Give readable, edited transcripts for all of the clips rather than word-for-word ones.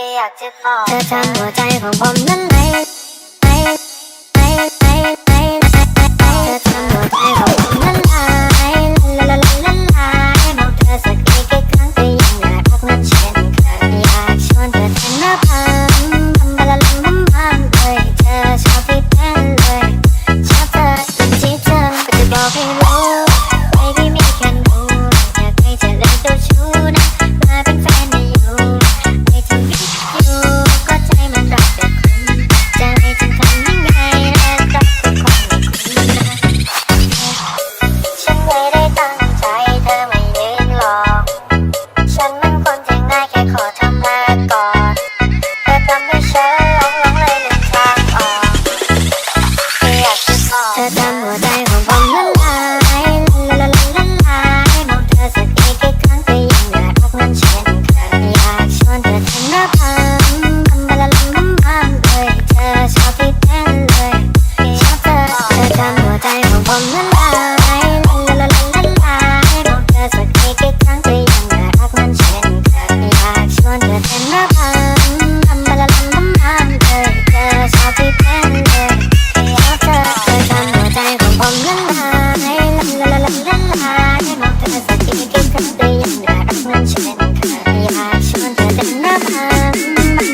อยากจะบอกเธอทำหัวใจของผมนั้นไหลเธอทำหัวใจของผมนั้นไหลบอกเธอสักกี่ครั้งก็ยังอยากรักนั้นเช่นเคยอยากชวนเธอแต่งหน้าพังบลาลัมบัมเลยเธอชอบที่เป็นเลยชอบเธอเป็นที่เธอก็จะบอกให้รู้Baby me can do อยากให้เธอเล่นตัวชูนะมาเป็นแฟนไม่อยู่ไม่ทำผิดอยู่ก็ใจมันรักแต่คุณจะให้ฉันทำยังไงและรักก็คงไม่คุ้นนะฉันไม่ได้ตั้งใจเธอไม่ยืนหรอกฉันมันคนที่ง่ายแค่ขอทำมาก่อนเธอทำให้ฉันหลงเลยลืมทางออกที่อยากจะบอกเธอทำหัวใจของผมละลายบอกเธอสักกี่ครั้งก็ยังอยากรักนั้นเช่นเคยอยากชวนเธอแต่งหน้าพังบลาลัมบัมเลยเธอชอบที่เป็นเลยชอบเธอทำหัวใจของผมละลายบอกเธอสักกี่ครั้งก็ยังอยากรักนั้นเช่นเคยอยากชวนเธอแต่งหน้าพังบลาลัมบัมเลยเธอชอบที่เป็นเลยชอบเธอทำหัวใจของผมละลายบอกเธอสักกี่ครั้งก็ยังอยากรักนั้นเช่นเคยอยากชวนเธอแต่งหน้าพัง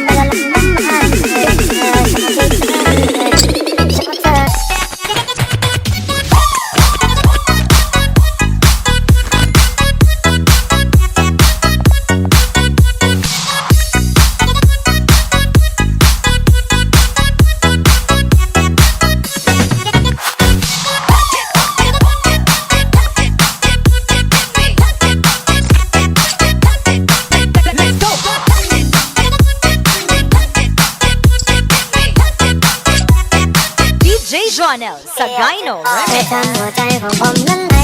บลาลัมบัมเลยเธอชอบที่เป็นเลยชอบเธอJonel Sagayno เธอทำหัวใจของผมนั้นไหล